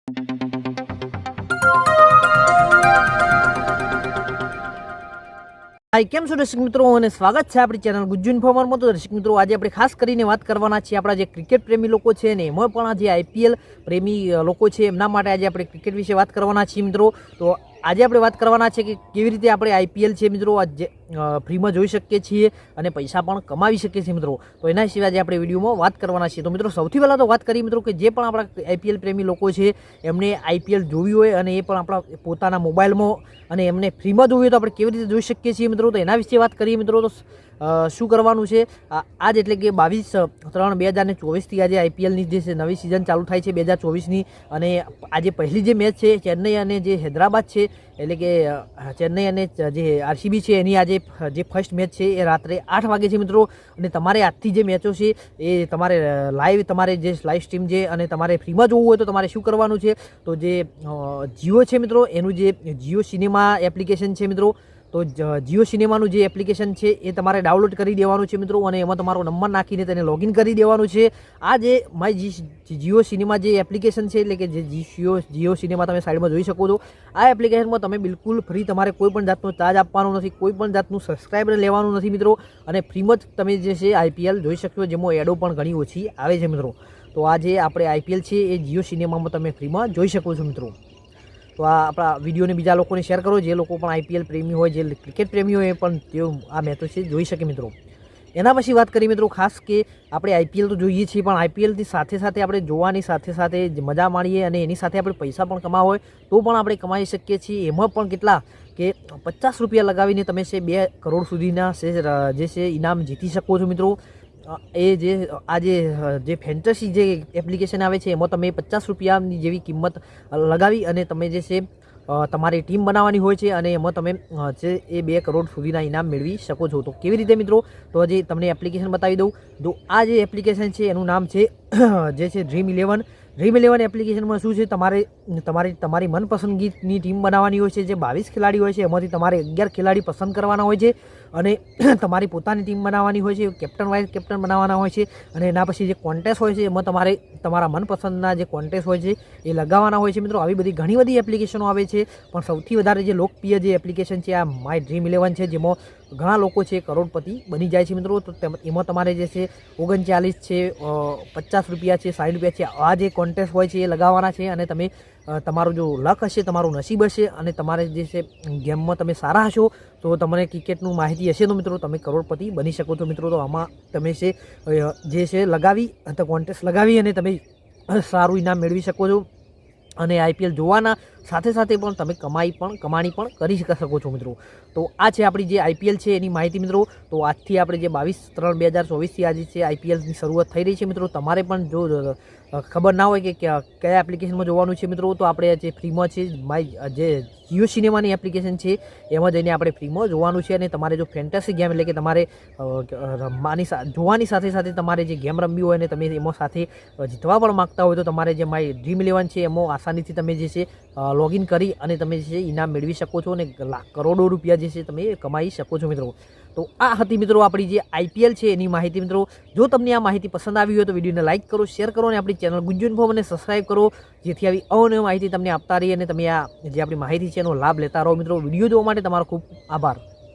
હાય, કેમ છો દર્શક મિત્રો અને સ્વાગત છે આપણી ચેનલ ગુજ્જુ ઇન્ફોર્મરમાં। તો દર્શક મિત્રો, આજે આપણે ખાસ કરીને વાત કરવાના છીએ આપણા જે ક્રિકેટ પ્રેમી લોકો છે ને એમાં પણ આ જે આઈપીએલ પ્રેમી લોકો છે એમના માટે આજે આપણે ક્રિકેટ વિશે વાત કરવાના છીએ મિત્રો। તો આજે આપણે વાત કરવાના છે કે કેવી રીતે આપણે આઈપીએલ છે મિત્રો આજે ફ્રીમાં જોઈ શકીએ છીએ અને પૈસા પણ કમાવી શકીએ છીએ મિત્રો। તો એના સિવાય આજે આપણે વિડીયોમાં વાત કરવાના છીએ। તો મિત્રો, સૌથી પહેલાં તો વાત કરીએ મિત્રો કે જે પણ આપણા આઈપીએલ પ્રેમી લોકો છે એમને આઈપીએલ જોવી હોય અને એ પણ આપણા પોતાના મોબાઈલમાં અને એમને ફ્રીમાં જોવી હોય તો આપણે કેવી રીતે જોઈ શકીએ છીએ મિત્રો। તો એના વિશે વાત કરીએ મિત્રો તો શું કરવાનું છે આજ એટલે કે 22/3/2024થી આજે આઈપીએલની જે નવી સિઝન ચાલુ થાય છે 2024ની। અને આજે પહેલી જે મેચ છે ચેન્નઈ અને જે હૈદરાબાદ છે એટલે કે ચેન્નઈ અને જે આરસીબી છે એની આજે જે ફર્સ્ટ મેચ છે એ રાત્રે 8 વાગે છે મિત્રો। અને તમારે આજથી જે મેચો છે એ તમારે તમારે જે લાઈવ સ્ટ્રીમ છે અને તમારે ફ્રીમાં જોવું હોય તો તમારે શું કરવાનું છે તો જે જીઓ છે મિત્રો એનું જે જીઓ સિનેમા એપ્લિકેશન છે મિત્રો, તો જીઓ સિનેમાનું જે એપ્લિકેશન છે એ તમારે ડાઉનલોડ કરી દેવાનું છે મિત્રો અને એમાં તમારો નંબર નાખીને તેને લોગિન કરી દેવાનું છે। આ જે માય જીઓ સિનેમા જે એપ્લિકેશન છે એટલે કે જે જીઓ સિનેમા તમે સાઈડમાં જોઈ શકો છો, આ એપ્લિકેશનમાં તમે બિલકુલ ફ્રી, તમારે કોઈ પણ જાતનો ચાર્જ આપવાનો નથી, કોઈ પણ જાતનું સબસ્ક્રાઈબર લેવાનું નથી મિત્રો અને ફ્રીમાં જ તમે જે છે આઈપીએલ જોઈ શકશો, જેમાં એડો પણ ઘણી ઓછી આવે છે મિત્રો। તો આ જે આપણે આઈપીએલ છે એ જીઓ સિનેમામાં તમે ફ્રીમાં જોઈ શકો છો મિત્રો। તો આ આપણા વિડીયોને બીજા લોકોને શેર કરો, જે લોકો પણ આઈપીએલ પ્રેમી હોય, જે ક્રિકેટ પ્રેમી હોય એ પણ તેઓ આ મેચો છે જોઈ શકે મિત્રો। એના પછી વાત કરીએ મિત્રો ખાસ કે આપણે આઈપીએલ તો જોઈએ છીએ પણ આઈપીએલની સાથે સાથે આપણે જોવાની સાથે સાથે મજા માણીએ અને એની સાથે આપણે પૈસા પણ કમાવા હોય તો પણ આપણે કમાઈ શકીએ છીએ। એમાં પણ કેટલા કે 50 રૂપિયા લગાવીને તમે છે 2 કરોડ સુધીના જે છે ઇનામ જીતી શકો છો મિત્રો। એ જે આજે જે ફેન્ટસી જે એપ્લિકેશન આવે છે એમાં તમે 50 રૂપિયાની જેવી કિંમત લગાવી અને તમે જે છે તમારી ટીમ બનાવવાની હોય છે અને એમાં તમે જે એ 2 કરોડ સુધીના ઇનામ મેળવી શકો છો। તો કેવી રીતે મિત્રો, તો હજી તમને એપ્લિકેશન બતાવી દઉં। તો આ જે એપ્લિકેશન છે એનું નામ છે જે છે ડ્રીમ11 એપ્લિકેશનમાં શું છે, તમારી મનપસંદગીની ટીમ બનાવવાની હોય છે। જે 22 ખેલાડી હોય છે એમાંથી તમારે 11 ખેલાડી પસંદ કરવાના હોય છે અને તમારી પોતાની ટીમ બનાવવાની હોય છે, કેપ્ટન વાઇસ કેપ્ટન બનાવવાના હોય છે અને એના પછી જે કોન્ટેસ્ટ હોય છે એમાં તમારે તમારા મનપસંદના જે કોન્ટેસ્ટ હોય છે એ લગાવવાના હોય છે મિત્રો। આવી બધી ઘણી બધી એપ્લિકેશનો આવે છે પણ સૌથી વધારે જે લોકપ્રિય જે એપ્લિકેશન છે આ માય ડ્રીમ11 છે, જેમાં ઘણા લોકો છે કરોડપતિ બની જાય છે મિત્રો। તો એમાં તમારે જે છે 39 છે, 50 રૂપિયા છે, 60 રૂપિયા છે, આ જે કોન્ટેસ્ટ હોય છે એ લગાવવાના છે અને તમે તમારું જો લક હશે, તમારું નસીબ હશે અને તમારે જે છે ગેમમાં તમે સારા હશો તો તમને ક્રિકેટનું માહિતી હશે તો મિત્રો તમે કરોડપતિ બની શકો છો મિત્રો। તો આમાં તમે છે જે છે લગાવી કોન્ટેસ્ટ લગાવી અને તમે સારું ઇનામ મેળવી શકો છો અને આઈપીએલ જોવાના સાથે સાથે પણ તમે કમાણી પણ કરી શકો છો મિત્રો। તો આ છે આપણી જે આઈપીએલ છે એની માહિતી મિત્રો। તો આજથી આપણે જે 22/3/2024થી આજે છે આઈપીએલની શરૂઆત થઈ રહી છે મિત્રો। તમારે પણ જો ખબર ના હોય કે કયા એપ્લિકેશનમાં જોવાનું છે મિત્રો, તો આપણે જે ફ્રીમાં છે જે જીઓ સિનેમાની એપ્લિકેશન છે એમાં જઈને આપણે ફ્રીમાં જોવાનું છે અને તમારે જો ફેન્ટસી ગેમ એટલે કે તમારે જોવાની સાથે સાથે તમારે જે ગેમ રમવી હોય અને તમે એમાં સાથે જીતવા પણ માગતા હોય તો તમારે જે માય ડ્રીમ11 છે એમાં આસાનીથી તમે જે છે લોગિન કરી અને તમે જે ઇનામ મેળવી શકો છો અને કરોડો રૂપિયા જે છે તમે કમાઈ શકો છો મિત્રો। તો આ હતી મિત્રો આપણી જે આઈપીએલ છે એની માહિતી મિત્રો। જો તમને આ માહિતી પસંદ આવી હોય તો વિડીયોને લાઇક કરો, શેર કરો અને આપણી ચેનલ ગુજ્જુ ઇન્ફો મને સબસ્ક્રાઈબ કરો, જેથી આવી અવનવી માહિતી તમને આપતા રહીએ અને તમે આ જે આપણી માહિતી છે એનો લાભ લેતા રહો મિત્રો। વિડીયો જોવા માટે તમારો ખૂબ આભાર।